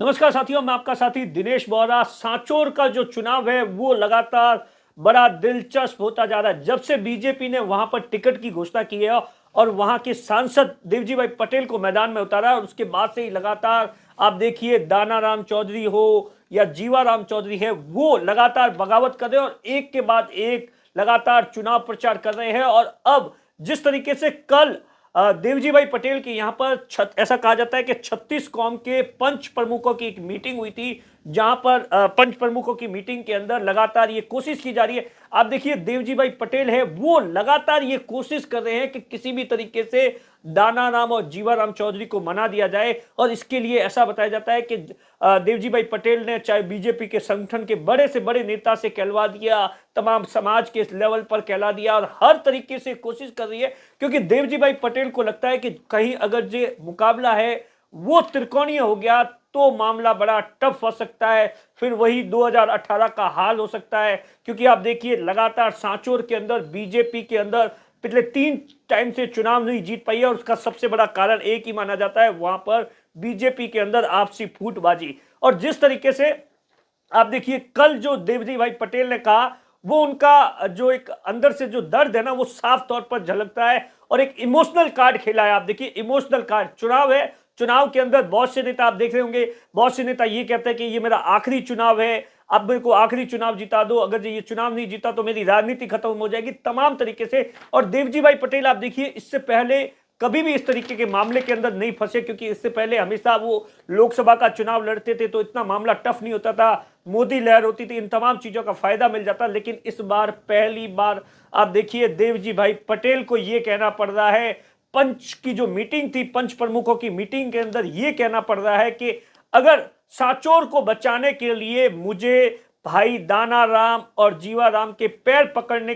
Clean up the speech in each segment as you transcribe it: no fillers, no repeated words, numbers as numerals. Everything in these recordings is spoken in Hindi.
नमस्कार साथियों, मैं आपका साथी दिनेश बोहरा। सांचौर का जो चुनाव है वो लगातार बड़ा दिलचस्प होता जा रहा है। जब से बीजेपी ने वहां पर टिकट की घोषणा की है और वहां के सांसद देवजी भाई पटेल को मैदान में उतारा, और उसके बाद से ही लगातार आप देखिए दानाराम चौधरी हो या जीवाराम चौधरी है, वो लगातार बगावत कर रहे हैं और एक के बाद एक लगातार चुनाव प्रचार कर रहे हैं। और अब जिस तरीके से कल देवजी भाई पटेल के यहाँ पर ऐसा कहा जाता है कि 36 कौम के पंच प्रमुखों की एक मीटिंग हुई थी, जहां पर पंच प्रमुखों की मीटिंग के अंदर लगातार ये कोशिश की जा रही है। आप देखिए देवजी भाई पटेल है वो लगातार ये कोशिश कर रहे हैं कि किसी भी तरीके से दानाराम और जीवाराम चौधरी को मना दिया जाए। और इसके लिए ऐसा बताया जाता है कि देवजी भाई पटेल ने चाहे बीजेपी के संगठन के बड़े से बड़े नेता से कहलवा दिया, तमाम समाज के लेवल पर कहला दिया, और हर तरीके से कोशिश कर रही है, क्योंकि देवजी भाई पटेल को लगता है कि कहीं अगर जो मुकाबला है वो त्रिकोणीय हो गया तो मामला बड़ा टफ हो सकता है, फिर वही 2018 का हाल हो सकता है। क्योंकि आप देखिए लगातार सांचौर के अंदर बीजेपी के अंदर पिछले 3 टाइम से चुनाव नहीं जीत पाई है, और उसका सबसे बड़ा कारण एक ही माना जाता है, वहां पर बीजेपी के अंदर आपसी फूटबाजी। और जिस तरीके से आप देखिए कल जो देवजी भाई पटेल ने कहा, वो उनका जो एक अंदर से जो दर्द है ना, वो साफ तौर पर झलकता है। और एक इमोशनल कार्ड खेला है। आप देखिए इमोशनल कार्ड, चुनाव है, चुनाव के अंदर बहुत से नेता आप देख रहे होंगे, बहुत से नेता ये कहते हैं कि ये मेरा आखिरी चुनाव है, अब मेरे को आखिरी चुनाव जिता दो, अगर ये चुनाव नहीं जीता तो मेरी राजनीति खत्म हो जाएगी, तमाम तरीके से। और देवजी भाई पटेल आप देखिए इससे पहले कभी भी इस तरीके के मामले के अंदर नहीं फंसे, क्योंकि इससे पहले हमेशा वो लोकसभा का चुनाव लड़ते थे तो इतना मामला टफ नहीं होता था, मोदी लहर होती थी, इन तमाम चीजों का फायदा मिल जाता। लेकिन इस बार पहली बार आप देखिए देवजी भाई पटेल को यह कहना पड़ रहा है, पंच की जो मीटिंग थी, पंच प्रमुखों की मीटिंग के अंदर यह कहना पड़ रहा है कि अगर सांचौर को बचाने के लिए मुझे भाई दानाराम और जीवाराम के पैर पकड़ने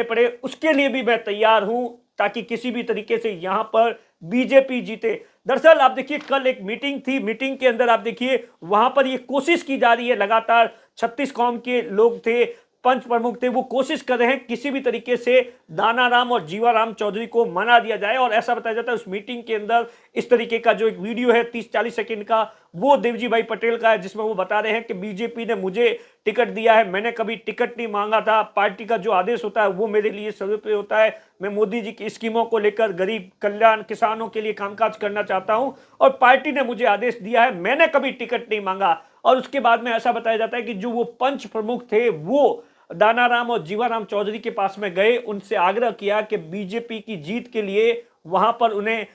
पड़े, उसके लिए भी मैं तैयार हूं, ताकि किसी भी तरीके से यहां पर बीजेपी जीते। दरअसल आप देखिए कल एक मीटिंग थी, मीटिंग के अंदर आप देखिए वहां पर यह कोशिश की जा रही है, लगातार 36 कौम के लोग थे, पंच प्रमुख थे, वो कोशिश कर रहे हैं किसी भी तरीके से दानाराम और जीवाराम चौधरी को मना दिया जाए। और ऐसा बताया जाता है उस मीटिंग के अंदर इस तरीके का जो एक वीडियो है 30-40 सेकंड का, वो देवजी भाई पटेल का है, जिसमें वो बता रहे हैं कि बीजेपी ने मुझे टिकट दिया है, मैंने कभी टिकट नहीं मांगा था, पार्टी का जो आदेश होता है वो मेरे लिए सर्वोपरि होता है, मैं मोदी जी की स्कीमों को लेकर गरीब कल्याण किसानों के लिए कामकाज करना चाहता हूं, और पार्टी ने मुझे आदेश दिया है, मैंने कभी टिकट नहीं मांगा। और उसके बाद में ऐसा बताया जाता है कि जो वो पंच प्रमुख थे वो दानाराम और जीवाराम चौधरी के पास में गए, उनसे आग्रह किया कि बीजेपी की जीत के लिए वहां पर उन्हें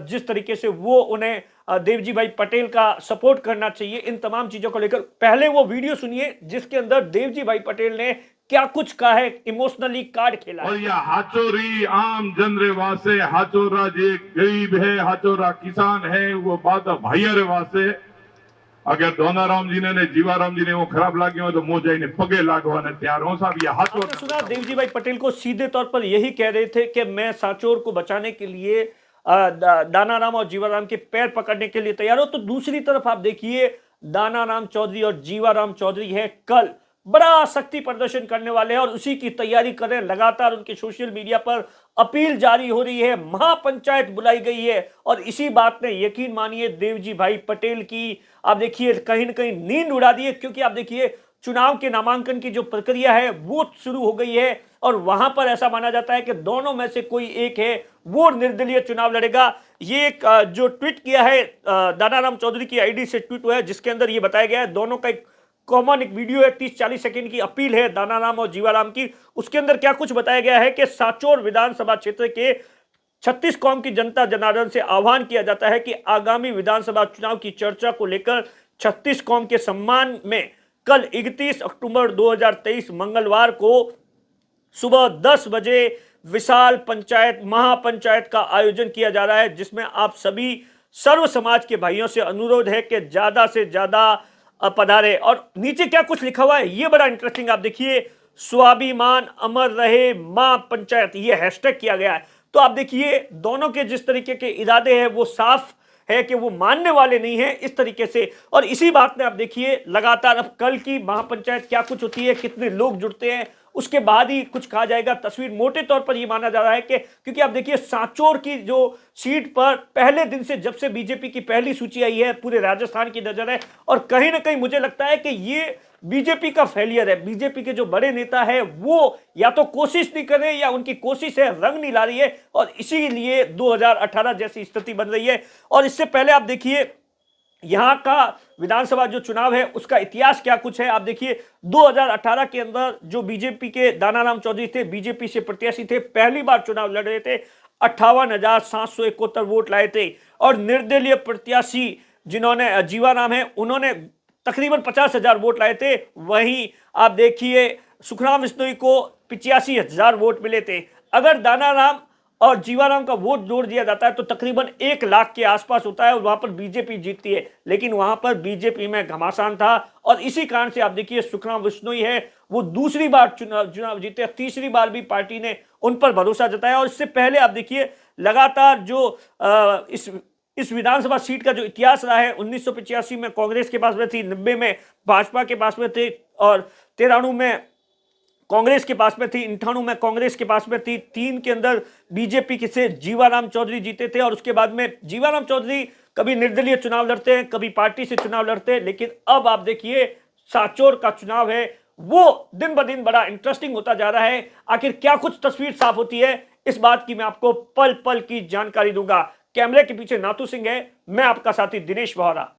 जिस तरीके से वो उन्हें देवजी भाई पटेल का सपोर्ट करना चाहिए, इन तमाम चीजों को लेकर। पहले वो वीडियो सुनिए जिसके अंदर देवजी भाई पटेल ने क्या कुछ कहा है, इमोशनली कार्ड खेला है। और यह हाचोरी आम जनरे वासे, हाचोरा जे गरीब है, हाचोरा किसान है, वो बात भाईयारे वासे। अगर दोनाराम जी ने जीवाराम जी ने वो खराब लागे हो तो मोजाई ने पगे लागवाने तैयार हो साहब। ये हाचोर सुना देवजी भाई पटेल को सीधे तौर पर यही कह रहे थे कि मैं सांचौर को बचाने के लिए दानाराम और जीवाराम के पैर पकड़ने के लिए तैयार हो। तो दूसरी तरफ आप देखिए दानाराम चौधरी और जीवाराम चौधरी है, कल बड़ा शक्ति प्रदर्शन करने वाले हैं और उसी की तैयारी कर रहे हैं। लगातार उनके सोशल मीडिया पर अपील जारी हो रही है, महापंचायत बुलाई गई है, और इसी बात ने यकीन मानिए देवजी भाई पटेल की आप देखिए कहीं ना कहीं नींद उड़ा दी है। क्योंकि आप देखिए चुनाव के नामांकन की जो प्रक्रिया है वो शुरू हो गई है, और वहां पर ऐसा माना जाता है कि दोनों में से कोई एक है वो निर्दलीय चुनाव लड़ेगा। ये एक जो ट्वीट किया है दानाराम चौधरी की आईडी से ट्वीट हुआ है, जिसके अंदर ये बताया गया है, दोनों का एक कॉमन एक वीडियो है, 30-40 सेकंड की अपील है दानाराम और जीवाराम की। उसके अंदर क्या कुछ बताया गया है कि सांचौर विधानसभा क्षेत्र के 36 कौम की जनता जनार्दन से आह्वान किया जाता है कि आगामी विधानसभा चुनाव की चर्चा को लेकर 36 कौम के सम्मान में कल 31 अक्टूबर 2023 मंगलवार को सुबह 10 बजे विशाल पंचायत महापंचायत का आयोजन किया जा रहा है, जिसमें आप सभी सर्व समाज के भाइयों से अनुरोध है कि ज्यादा से ज्यादा पधारे। और नीचे क्या कुछ लिखा हुआ है ये बड़ा इंटरेस्टिंग, आप देखिए, स्वाभिमान अमर रहे मां पंचायत, ये हैशटैग किया गया है। तो आप देखिए दोनों के जिस तरीके के इरादे हैं वो साफ है कि वो मानने वाले नहीं है इस तरीके से। और इसी बात में आप देखिए लगातार अब कल की महापंचायत क्या कुछ होती है, कितने लोग जुड़ते हैं, उसके बाद ही कुछ कहा जाएगा। तस्वीर मोटे तौर पर यह माना जा रहा है कि क्योंकि आप देखिए सांचौर की जो सीट पर पहले दिन से जब से बीजेपी की पहली सूची आई है पूरे राजस्थान की नजर है, और कहीं ना कहीं मुझे लगता है कि ये बीजेपी का फेलियर है। बीजेपी के जो बड़े नेता है वो या तो कोशिश नहीं कर रहे या उनकी कोशिश है रंग नहीं ला रही है, और इसीलिए 2018 जैसी स्थिति बन रही है। और इससे पहले आप देखिए यहां का विधानसभा जो चुनाव है उसका इतिहास क्या कुछ है। आप देखिए 2018 के अंदर जो बीजेपी के दानाराम चौधरी थे, बीजेपी से प्रत्याशी थे, पहली बार चुनाव लड़ रहे थे, 58,771 वोट लाए थे। और निर्दलीय प्रत्याशी जिन्होंने जीवाराम है उन्होंने तकरीबन 50,000 वोट लाए थे। वहीं आप देखिए सुखराम बिश्नोई को 85,000 वोट मिले थे। अगर दानाराम और जीवाराम का वोट जोड़ दिया जाता है तो तकरीबन 1 लाख के आसपास होता है और वहां पर बीजेपी जीतती है, लेकिन वहां पर बीजेपी में घमासान था। और इसी कारण से आप देखिए सुखराम बिश्नोई है वो दूसरी बार चुनाव जीते, तीसरी बार भी पार्टी ने उन पर भरोसा जताया। और इससे पहले आप देखिए लगातार जो इस विधानसभा सीट का जो इतिहास रहा है, 1985 में कांग्रेस के पास में थी, 90 में भाजपा के पास में थे, और 93 में कांग्रेस के पास में थी, 98 में कांग्रेस के पास में थी, 3 के अंदर बीजेपी के से जीवाराम चौधरी जीते थे। और उसके बाद में जीवाराम चौधरी कभी निर्दलीय चुनाव लड़ते हैं, कभी पार्टी से चुनाव लड़ते हैं। लेकिन अब आप देखिए सांचौर का चुनाव है वो दिन ब दिन बड़ा इंटरेस्टिंग होता जा रहा है। आखिर क्या कुछ तस्वीर साफ होती है, इस बात की मैं आपको पल पल की जानकारी दूंगा। कैमरे के पीछे नाथू सिंह है, मैं आपका साथी दिनेश बोहरा।